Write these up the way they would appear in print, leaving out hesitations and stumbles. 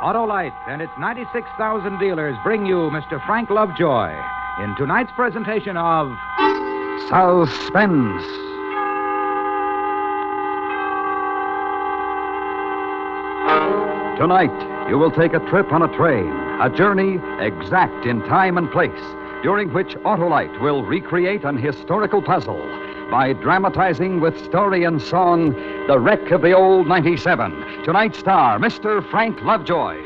Autolite and its 96,000 dealers bring you Mr. Frank Lovejoy in tonight's presentation of Suspense. Tonight, you will take a trip on a train, a journey exact in time and place, during which Autolite will recreate an historical puzzle by dramatizing with story and song the wreck of the old 97. Tonight's star, Mr. Frank Lovejoy.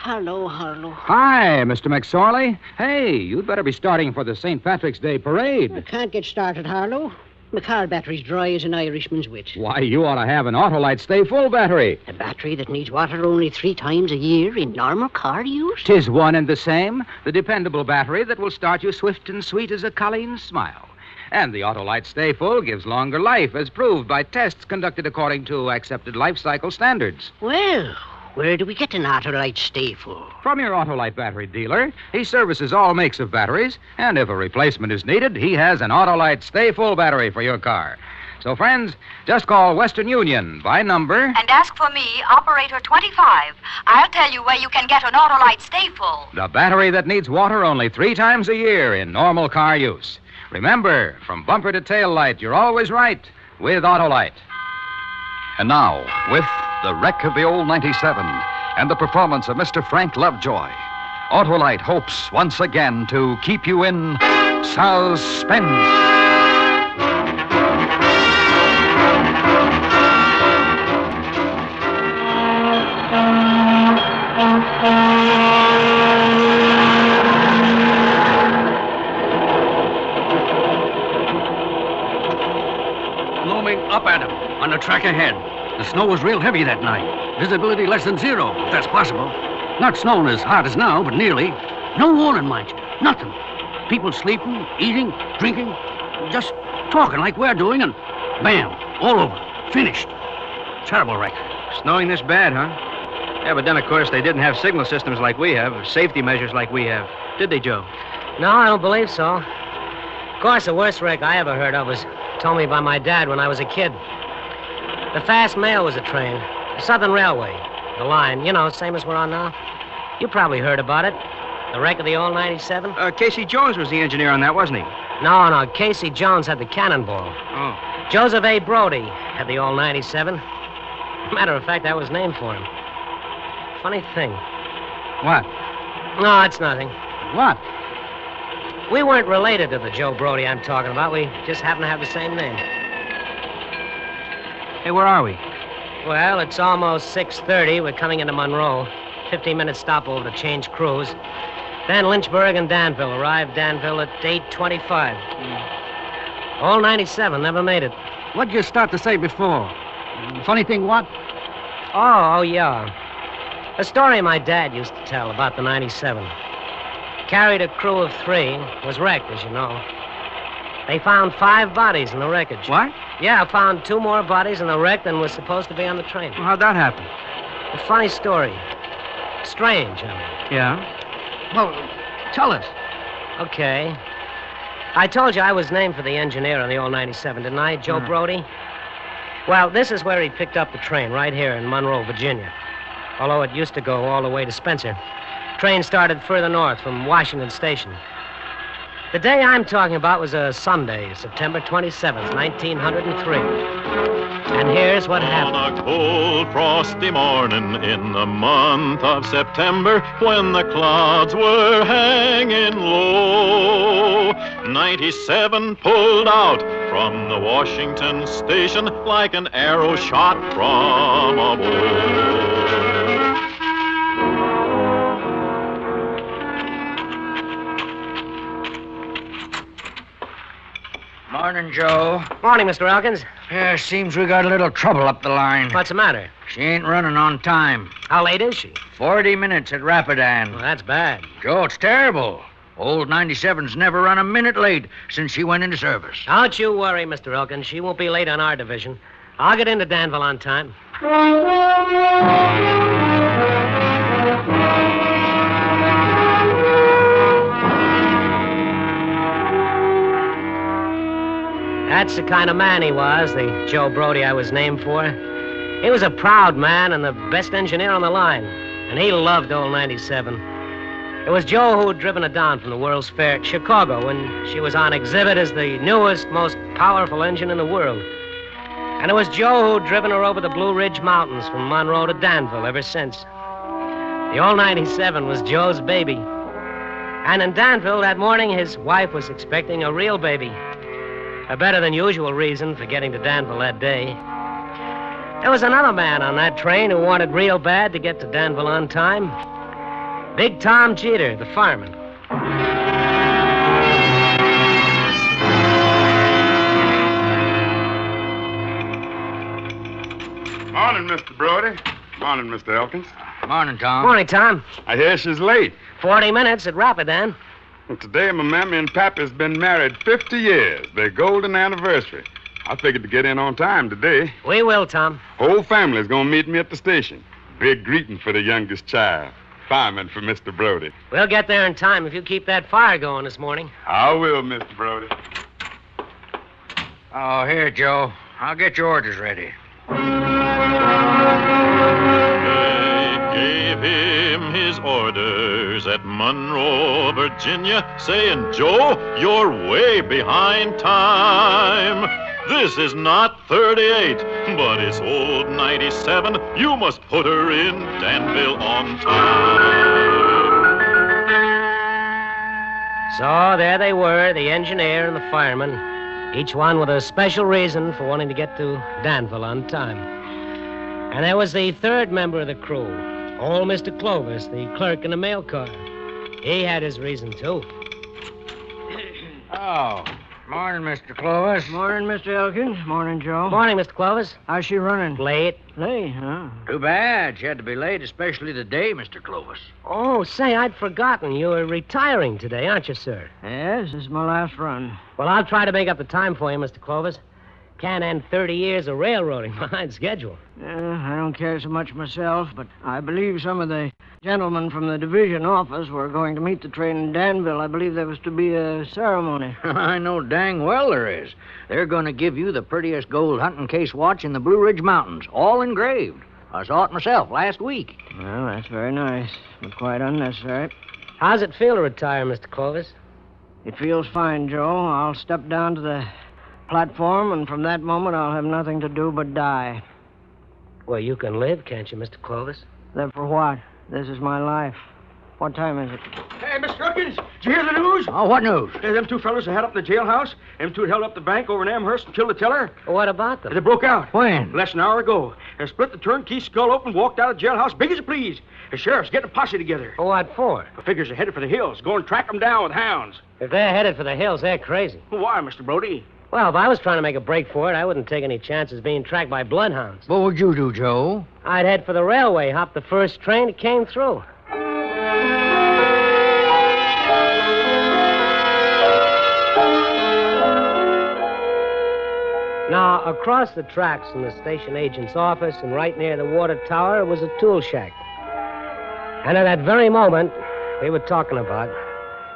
Hello. Hi, Mr. McSorley. Hey, you'd better be starting for the St. Patrick's Day parade. I can't get started, Harlow. My car battery's dry as an Irishman's wit. Why, you ought to have an Autolite Stay Full battery. A battery that needs water only 3 times a year in normal car use? 'Tis one and the same. The dependable battery that will start you swift and sweet as a colleen's smile. And the Autolite Stay Full gives longer life, as proved by tests conducted according to accepted life cycle standards. Well, where do we get an Autolite Stay Full? From your Autolite battery dealer. He services all makes of batteries, and if a replacement is needed, he has an Autolite Stay Full battery for your car. So, friends, just call Western Union by number... And ask for me, Operator 25. I'll tell you where you can get an Autolite Stay Full. The battery that needs water only 3 times a year in normal car use. Remember, from bumper to tail light, you're always right with Autolite. And now, with the wreck of the old 97 and the performance of Mr. Frank Lovejoy, Autolite hopes once again to keep you in suspense. Looming up at him on the track ahead. The snow was real heavy that night. Visibility less than 0, if that's possible. Not snowing as hard as now, but nearly. No warning, mind you. Nothing. People sleeping, eating, drinking, just talking like we're doing, and bam, all over. Finished. Terrible wreck. Snowing this bad, huh? Yeah, but then, of course, they didn't have signal systems like we have, or safety measures like we have. Did they, Joe? No, I don't believe so. Of course, the worst wreck I ever heard of was told me by my dad when I was a kid. The fast mail was a train. The Southern Railway. The line, you know, same as we're on now. You probably heard about it. The wreck of the old 97. Casey Jones was the engineer on that, wasn't he? No. Casey Jones had the cannonball. Oh. Joseph A. Brody had the old 97. Matter of fact, that was named for him. Funny thing. What? No, it's nothing. What? We weren't related to the Joe Brody I'm talking about. We just happen to have the same name. Hey, where are we? Well, it's almost 6:30. We're coming into Monroe. 15-minute stopover to change crews. Then Lynchburg and Danville. Arrived Danville at 8:25. Old 97 never made it. What'd you start to say before? Funny thing, what? Oh, yeah. A story my dad used to tell about the 97. Carried a crew of 3. Was wrecked, as you know. They found 5 bodies in the wreckage. What? Yeah, found 2 more bodies in the wreck than was supposed to be on the train. Well, how'd that happen? A funny story. Strange, I mean. Yeah? Well, tell us. Okay. I told you I was named for the engineer on the old 97, didn't I, Joe Brody? Well, this is where he picked up the train, right here in Monroe, Virginia. Although it used to go all the way to Spencer. Train started further north from Washington Station. The day I'm talking about was a Sunday, September 27th, 1903. And here's what happened. On a cold, frosty morning in the month of September, when the clouds were hanging low, 97 pulled out from the Washington Station like an arrow shot from a bow. Morning, Joe. Morning, Mr. Elkins. Yeah, seems we got a little trouble up the line. What's the matter? She ain't running on time. How late is she? 40 minutes at Rapidan. Well, that's bad. Joe, it's terrible. Old 97's never run a minute late since she went into service. Don't you worry, Mr. Elkins. She won't be late on our division. I'll get into Danville on time. That's the kind of man he was, the Joe Brody I was named for. He was a proud man and the best engineer on the line, and he loved old 97. It was Joe who'd driven her down from the World's Fair at Chicago when she was on exhibit as the newest, most powerful engine in the world. And it was Joe who'd driven her over the Blue Ridge Mountains from Monroe to Danville ever since. The old 97 was Joe's baby. And in Danville that morning, his wife was expecting a real baby. A better than usual reason for getting to Danville that day. There was another man on that train who wanted real bad to get to Danville on time. Big Tom Jeter, the fireman. Morning, Mr. Brody. Morning, Mr. Elkins. Morning, Tom. Morning, Tom. I hear she's late. 40 minutes at Rapidan. Well, today, my mammy and pappy's been married 50 years. Their golden anniversary. I figured to get in on time today. We will, Tom. Whole family's gonna meet me at the station. Big greeting for the youngest child. Fireman for Mr. Brody. We'll get there in time if you keep that fire going this morning. I will, Mr. Brody. Oh, here, Joe. I'll get your orders ready. They gave him his orders at Monroe, Virginia, saying, Joe, you're way behind time. This is not 38, but it's old 97. You must put her in Danville on time. So there they were, the engineer and the fireman, each one with a special reason for wanting to get to Danville on time. And there was the third member of the crew, old Mr. Clovis, the clerk in the mail car. He had his reason, too. Oh, morning, Mr. Clovis. Morning, Mr. Elkins. Morning, Joe. Morning, Mr. Clovis. How's she running? Late. Late, huh? Too bad. She had to be late, especially today, Mr. Clovis. Oh, say, I'd forgotten. You were retiring today, aren't you, sir? Yes, this is my last run. Well, I'll try to make up the time for you, Mr. Clovis. Can't end 30 years of railroading behind schedule. I don't care so much myself, but I believe some of the gentlemen from the division office were going to meet the train in Danville. I believe there was to be a ceremony. I know dang well there is. They're going to give you the prettiest gold hunting case watch in the Blue Ridge Mountains, all engraved. I saw it myself last week. Well, that's very nice, but quite unnecessary. How's it feel to retire, Mr. Clovis? It feels fine, Joe. I'll step down to the platform, and from that moment I'll have nothing to do but die. Well, you can live, can't you, Mr. Clovis? Then for what? This is my life. What time is it? Hey, Mr. Elkins, did you hear the news? Oh, what news? Them two fellas that had up in the jailhouse. Them two held up the bank over in Amherst and killed the teller. What about them? They broke out. When? Less than an hour ago. They split the turnkey's skull open, walked out of the jailhouse big as you please. The sheriff's getting a posse together. What for? The figures are headed for the hills. Go and track them down with hounds. If they're headed for the hills, they're crazy. Why, Mr. Brody? Well, if I was trying to make a break for it, I wouldn't take any chances being tracked by bloodhounds. What would you do, Joe? I'd head for the railway, hop the first train that came through. Now, across the tracks from the station agent's office and right near the water tower was a tool shack. And at that very moment we were talking about,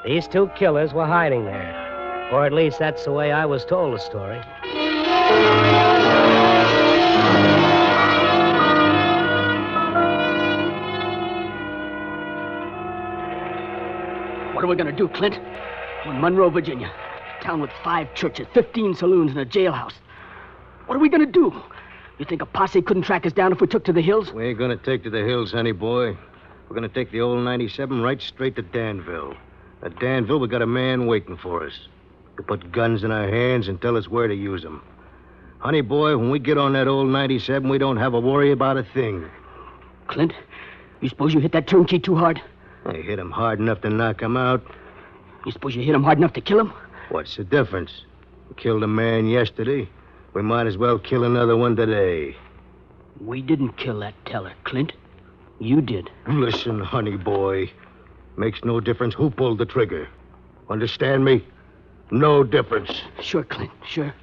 these two killers were hiding there. Or at least that's the way I was told the story. What are we going to do, Clint? We're in Monroe, Virginia. A town with 5 churches, 15 saloons, and a jailhouse. What are we going to do? You think a posse couldn't track us down if we took to the hills? We ain't going to take to the hills, honey boy. We're going to take the old 97 right straight to Danville. At Danville, we got a man waiting for us. To put guns in our hands and tell us where to use them. Honey boy, when we get on that old 97, we don't have a worry about a thing. Clint, you suppose you hit that turnkey too hard? I hit him hard enough to knock him out. You suppose you hit him hard enough to kill him? What's the difference? We killed a man yesterday. We might as well kill another one today. We didn't kill that teller, Clint. You did. Listen, honey boy. Makes no difference who pulled the trigger. Understand me? No difference. Sure, Clint, sure.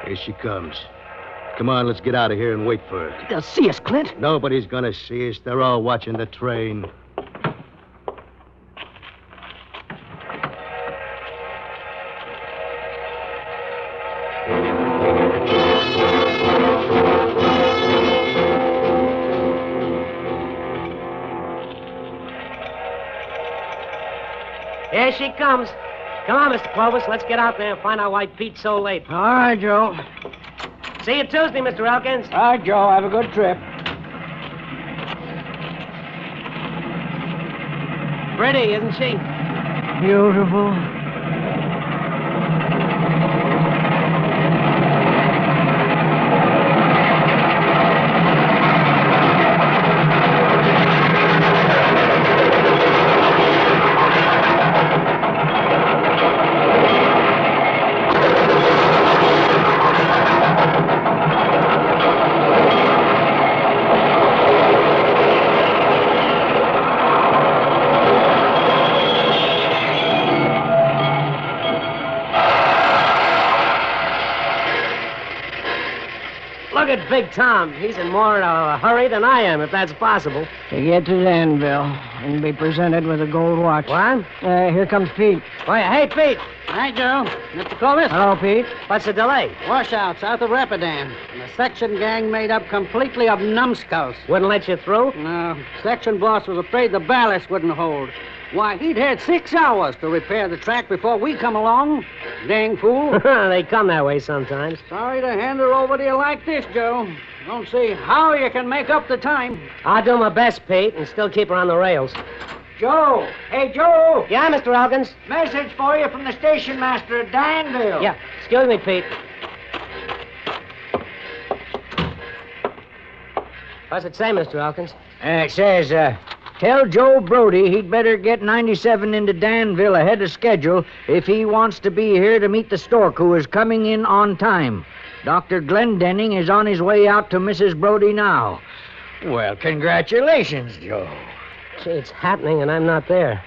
Here she comes. Come on, let's get out of here and wait for her. They'll see us, Clint. Nobody's gonna see us. They're all watching the train. Here she comes. Come on, Mr. Clovis. Let's get out there and find out why Pete's so late. All right, Joe. See you Tuesday, Mr. Elkins. All right, Joe. Have a good trip. Pretty, isn't she? Beautiful. Look at Big Tom. He's in more of a hurry than I am, if that's possible. To get to Danville and be presented with a gold watch. What? Here comes Pete. Oh, yeah. Hey, Pete. Hi, Joe. Mr. Clovis? Hello, Pete. What's the delay? Washout south of Rapidan. And a section gang made up completely of numbskulls. Wouldn't let you through? No. Section boss was afraid the ballast wouldn't hold. Why, he'd had 6 hours to repair the track before we come along. Dang fool. They come that way sometimes. Sorry to hand her over to you like this, Joe. Don't see how you can make up the time. I'll do my best, Pete, and still keep her on the rails. Joe! Hey, Joe! Yeah, Mr. Elkins? Message for you from the station master at Danville. Yeah. Excuse me, Pete. What's it say, Mr. Elkins? It says, tell Joe Brody he'd better get 97 into Danville ahead of schedule if he wants to be here to meet the stork who is coming in on time. Dr. Glendenning is on his way out to Mrs. Brody now. Well, congratulations, Joe. Gee, it's happening and I'm not there.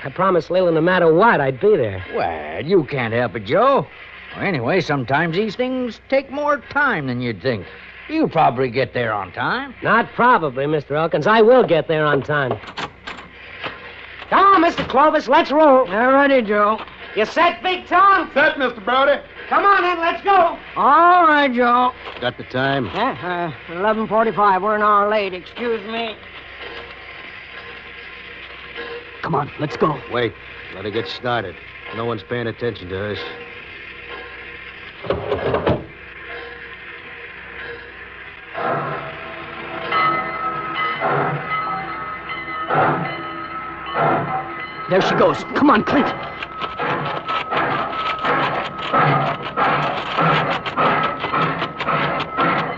I promised Lila no matter what, I'd be there. Well, you can't help it, Joe. Well, anyway, sometimes these things take more time than you'd think. You'll probably get there on time. Not probably, Mr. Elkins. I will get there on time. Come on, Mr. Clovis, let's roll. All righty, Joe. You set, Big Tom? Set, Mr. Brody. Come on, then, let's go. All right, Joe. Got the time? 11:45. We're an hour late. Excuse me. Come on, let's go. Wait. Let her get started. No one's paying attention to us. There she goes. Come on, Clint.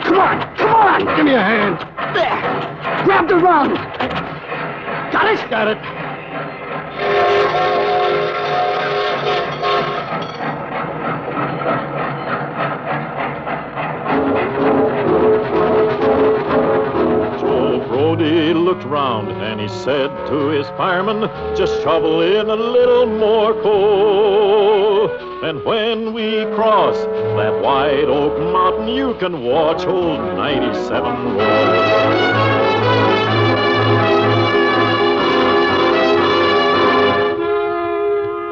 Come on, come on. Give me a hand. There. Grab the rung. Got it? Got it. Brody looked round and he said to his fireman, just shovel in a little more coal. And when we cross that white oak mountain, you can watch old 97 roll.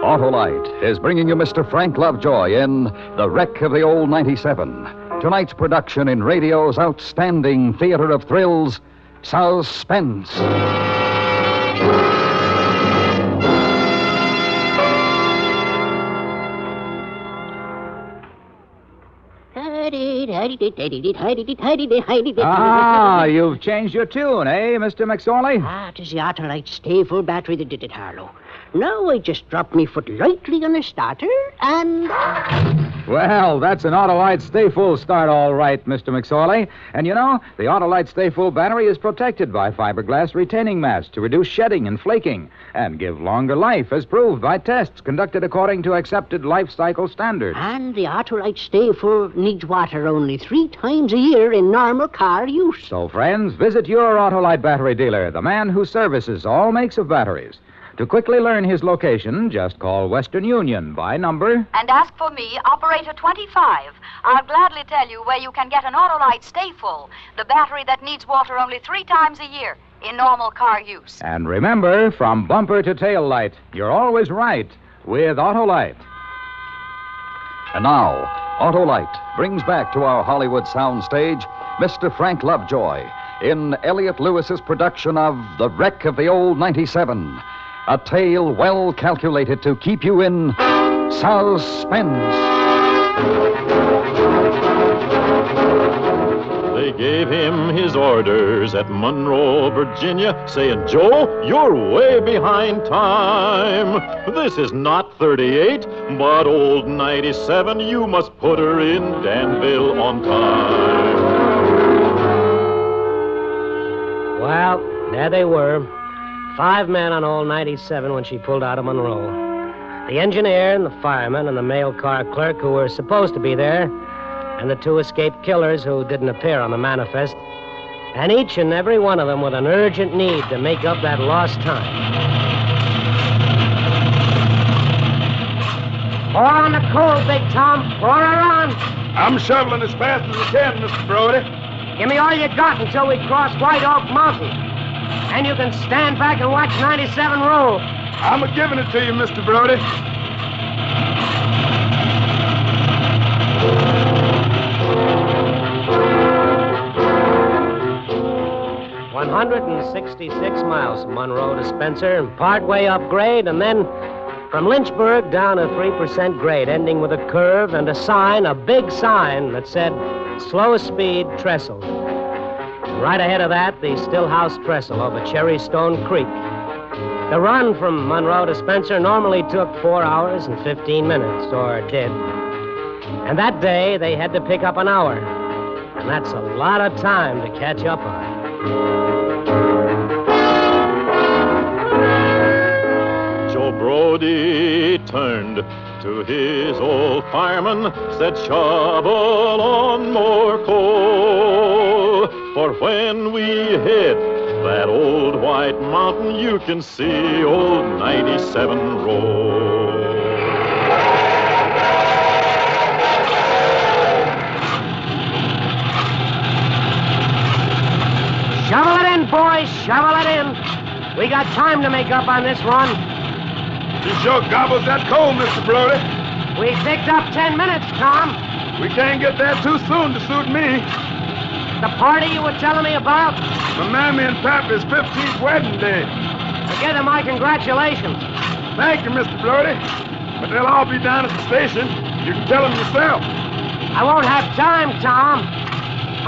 Autolite is bringing you Mr. Frank Lovejoy in The Wreck of the Old 97. Tonight's production in radio's outstanding theater of thrills, Suspense. Ah, you've changed your tune, eh, Mr. McSorley? It is the Autolite stay-full battery that did it, Harlow. Now I just dropped me foot lightly on the starter, and... Well, that's an Autolite Stay Full start, all right, Mr. McSorley. And you know, the Autolite Stay Full battery is protected by fiberglass retaining mats to reduce shedding and flaking and give longer life, as proved by tests conducted according to accepted life cycle standards. And the Autolite stay-full needs water only 3 times a year in normal car use. So, friends, visit your Autolite battery dealer, the man who services all makes of batteries. To quickly learn his location, just call Western Union by number... And ask for me, Operator 25. I'll gladly tell you where you can get an Autolite Stay Full, the battery that needs water only 3 times a year in normal car use. And remember, from bumper to tail light, you're always right with Autolite. And now, Autolite brings back to our Hollywood soundstage Mr. Frank Lovejoy in Elliot Lewis's production of The Wreck of the Old 97, a tale well calculated to keep you in suspense. They gave him his orders at Monroe, Virginia, saying, Joe, you're way behind time. This is not 38, but old 97. You must put her in Danville on time. Well, there they were. 5 men on old 97 when she pulled out of Monroe. The engineer and the fireman and the mail car clerk who were supposed to be there, and the 2 escaped killers who didn't appear on the manifest, and each and every one of them with an urgent need to make up that lost time. Pour on the coal, Big Tom. Pour her on. I'm shoveling as fast as I can, Mr. Brody. Give me all you got until we cross White Oak Mountain. And you can stand back and watch 97 roll. I'm a-giving it to you, Mr. Brody. 166 miles from Monroe to Spencer, partway up grade, and then from Lynchburg down a 3% grade, ending with a curve and a sign, a big sign that said, slow speed trestle. Right ahead of that, the Stillhouse Trestle over Cherry Stone Creek. The run from Monroe to Spencer normally took 4 hours and 15 minutes, or did. And that day, they had to pick up an hour. And that's a lot of time to catch up on. Joe Brody turned to his old fireman, said, shovel on more coal. For when we hit that old white mountain, you can see old 97 roll. Shovel it in, boys, shovel it in. We got time to make up on this run. You sure gobbles that coal, Mr. Brody. We picked up 10 minutes, Tom. We can't get there too soon to suit me. The party you were telling me about? My Mammy and Pappy's 15th wedding day. I give them my congratulations. Thank you, Mr. Brody. But they'll all be down at the station. You can tell them yourself. I won't have time, Tom.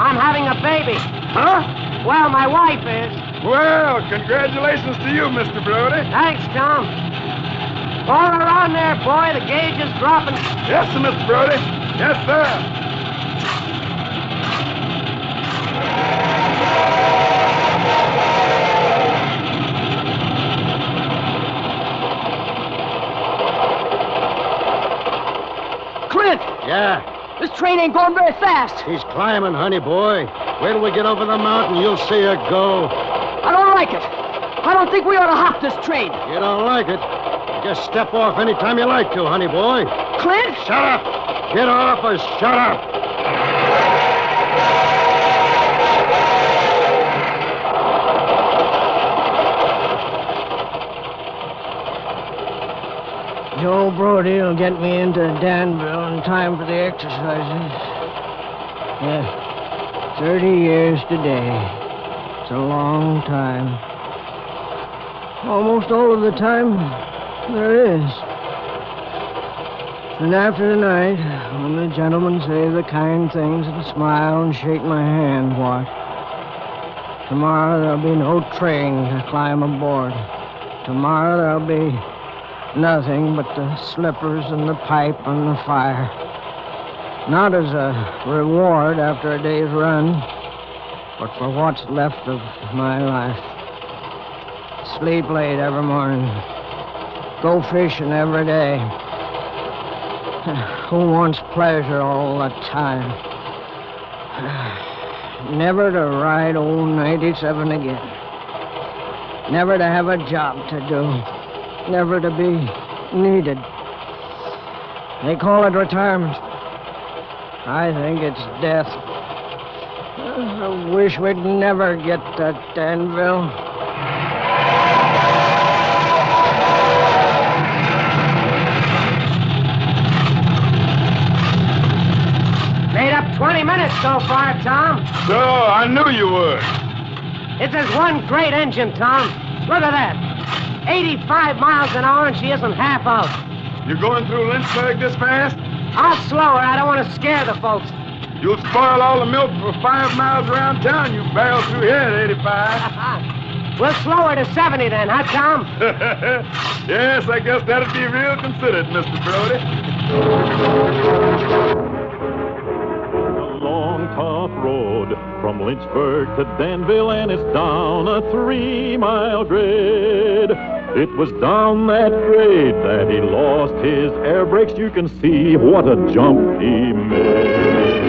I'm having a baby. Huh? Well, my wife is. Well, congratulations to you, Mr. Brody. Thanks, Tom. All around there, boy. The gauge is dropping. Yes, sir, Mr. Brody. Yes, sir. Clint! Yeah? This train ain't going very fast. She's climbing, honey boy. Wait till we get over the mountain, you'll see her go. I don't like it. I don't think we ought to hop this train. You don't like it? Just step off any time you like to, honey boy. Clint? Shut up! Get off or shut up! Joe Brody will get me into Danville in time for the exercises. Yeah, 30 years today. It's a long time. Almost all of the time there is. And after tonight, when the gentlemen say the kind things and smile and shake my hand, what? Tomorrow there'll be no train to climb aboard. Tomorrow there'll be nothing but the slippers and the pipe and the fire. Not as a reward after a day's run, but for what's left of my life. Sleep late every morning. Go fishing every day. Who wants pleasure all the time? Never to ride old 97 again. Never to have a job to do. Never to be needed. They call it retirement. I think it's death. I wish we'd never get to Danville. 20 minutes so far, Tom. So, I knew you would. It's just one great engine, Tom. Look at that. 85 miles an hour, and she isn't half out. You going through Lynchburg this fast? I'll slow her. I don't want to scare the folks. You'll spoil all the milk for 5 miles around town. You barrel through here at 85. We'll slow her to 70 then, huh, Tom? Yes, I guess that'd be real considered, Mr. Brody. A long, tough road from Lynchburg to Danville, and it's down a 3-mile grade. It was down that grade that he lost his air brakes. You can see what a jump he made.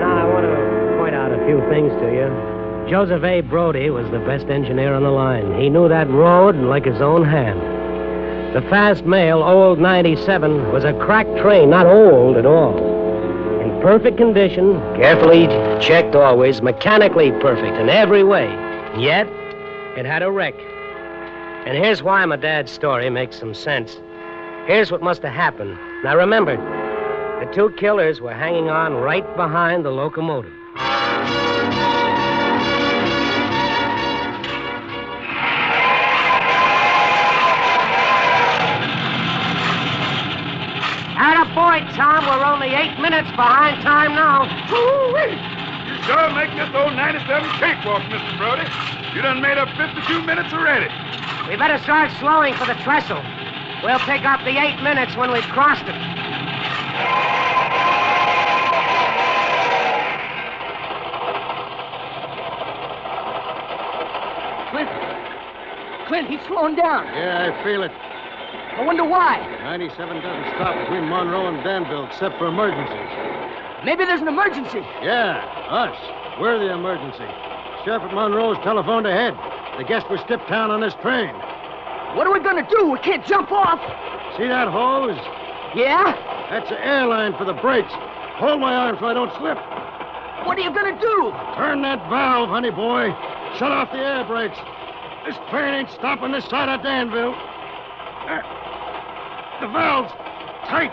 Now, I want to point out a few things to you. Joseph A. Brody was the best engineer on the line. He knew that road like his own hand. The fast mail, old 97, was a cracked train, not old at all. In perfect condition, carefully checked always, mechanically perfect in every way. Yet, it had a wreck. And here's why my dad's story makes some sense. Here's what must have happened. Now remember, the two killers were hanging on right behind the locomotive. Attaboy, Tom. We're only 8 minutes behind time now. Woo-wee. You sure make this old 97 cakewalk, Mr. Brody. You done made up 52 minutes already. We better start slowing for the trestle. We'll pick up the 8 minutes when we've crossed it. Clint, he's slowing down. Yeah, I feel it. I wonder why. 97 doesn't stop between Monroe and Danville except for emergencies. Maybe there's an emergency. Yeah, us. We're the emergency. Sheriff at Monroe's telephoned ahead. The guest was skipped town on this train. What are we going to do? We can't jump off. See that hose? Yeah? That's the air line for the brakes. Hold my arm so I don't slip. What are you going to do? Turn that valve, honey boy. Shut off the air brakes. This train ain't stopping this side of Danville. The valve's tight.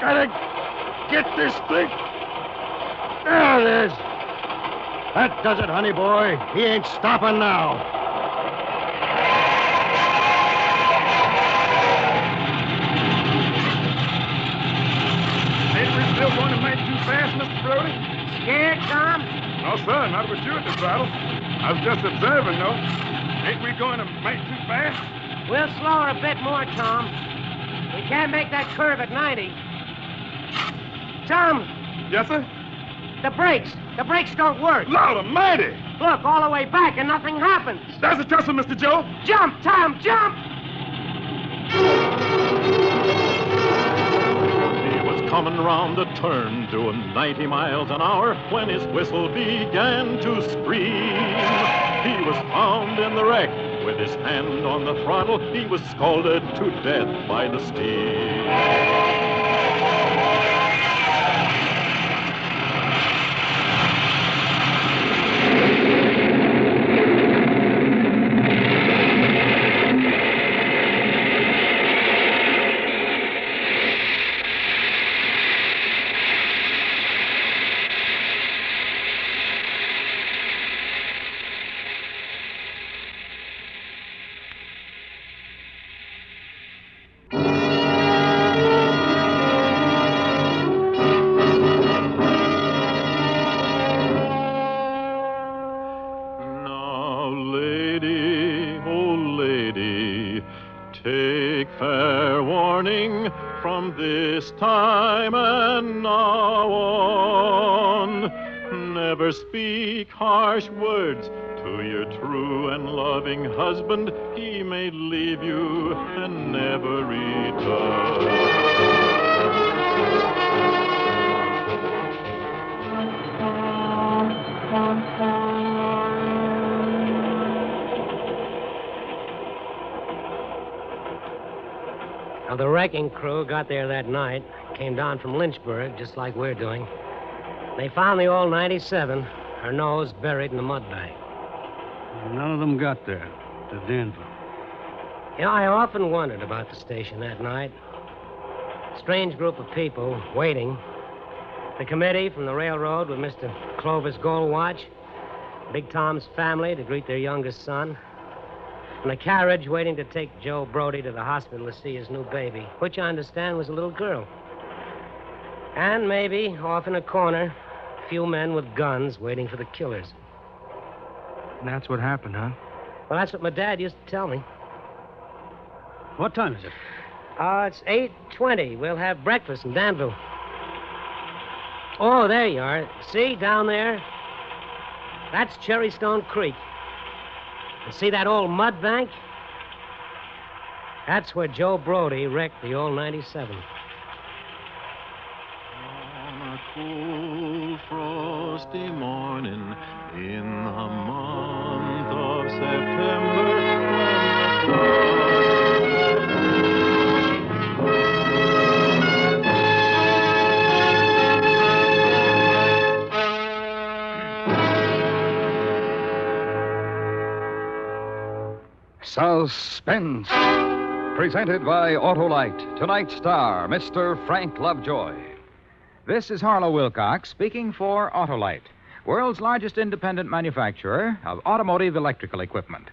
Gotta get this thing. There it is. That does it, honey boy. He ain't stopping now. Ain't we still going a mite too fast, Mr. Brody? Scared, Tom? No, sir, not with you at the throttle. I was just observing, though. Ain't we going a mite too fast? We'll slow her a bit more, Tom. We can't make that curve at 90. Tom! Yes, sir? The brakes don't work. Lord almighty! Look, all the way back and nothing happens. There's a tussle, Mr. Joe. Jump, Tom, jump! He was coming round a turn doing 90 miles an hour when his whistle began to scream. He was found in the wreck with his hand on the throttle. He was scalded to death by the steam. Take fair warning from this time and now on. Never speak harsh words to your true and loving husband. He may leave you and never return. Now, the wrecking crew got there that night, came down from Lynchburg, just like we're doing. They found the old 97, her nose buried in the mud bank. None of them got there, to Danville. You know, I often wondered about the station that night. strange group of people waiting. The committee from the railroad with Mr. Clovis Goldwatch, Big Tom's family to greet their youngest son, and a carriage waiting to take Joe Brody to the hospital to see his new baby, which I understand was a little girl. And maybe, off in a corner, a few men with guns waiting for the killers. And that's what happened, huh? Well, that's what my dad used to tell me. What time is it? It's 8:20. We'll have breakfast in Danville. Oh, there you are. See, down there? That's Cherrystone Creek. And see that old mud bank? That's where Joe Brody wrecked the old 97. On a cool, frosty morning in the month of September, Suspense, presented by Autolite. Tonight's star, Mr. Frank Lovejoy. This is Harlow Wilcox speaking for Autolite, world's largest independent manufacturer of automotive electrical equipment.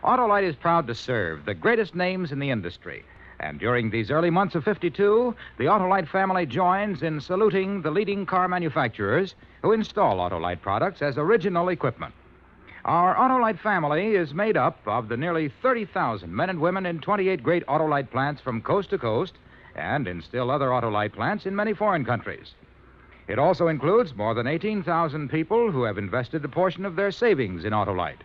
Autolite is proud to serve the greatest names in the industry. And during these early months of '52, the Autolite family joins in saluting the leading car manufacturers who install Autolite products as original equipment. Our Autolite family is made up of the nearly 30,000 men and women in 28 great Autolite plants from coast to coast and in still other Autolite plants in many foreign countries. It also includes more than 18,000 people who have invested a portion of their savings in Autolite,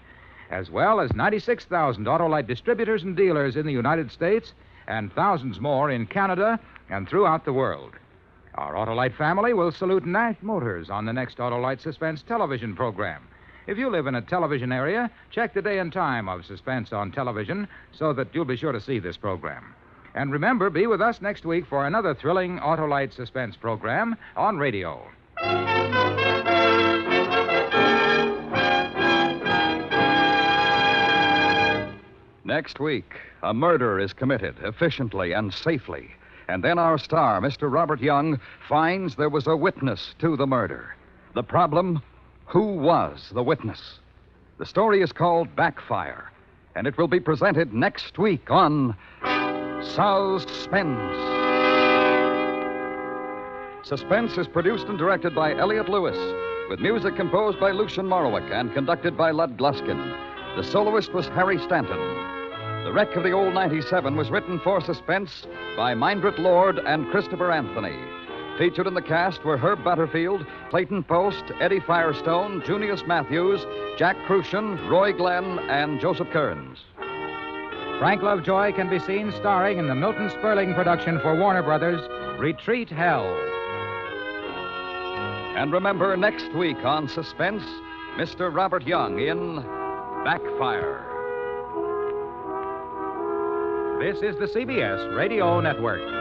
as well as 96,000 Autolite distributors and dealers in the United States and thousands more in Canada and throughout the world. Our Autolite family will salute Nash Motors on the next Autolite Suspense television program. If you live in a television area, check the day and time of Suspense on television so that you'll be sure to see this program. And remember, be with us next week for another thrilling Autolite Suspense program on radio. Next week, a murder is committed efficiently and safely. And then our star, Mr. Robert Young, finds there was a witness to the murder. The problem: who was the witness? The story is called Backfire, and it will be presented next week on Suspense. Suspense is produced and directed by Elliot Lewis, with music composed by Lucian Morowick and conducted by Lud Gluskin. The soloist was Harry Stanton. The Wreck of the Old 97 was written for Suspense by Mindrit Lord and Christopher Anthony. Featured in the cast were Herb Butterfield, Clayton Post, Eddie Firestone, Junius Matthews, Jack Crucian, Roy Glenn, and Joseph Kearns. Frank Lovejoy can be seen starring in the Milton Sperling production for Warner Brothers, Retreat Hell. And remember, next week on Suspense, Mr. Robert Young in Backfire. This is the CBS Radio Network.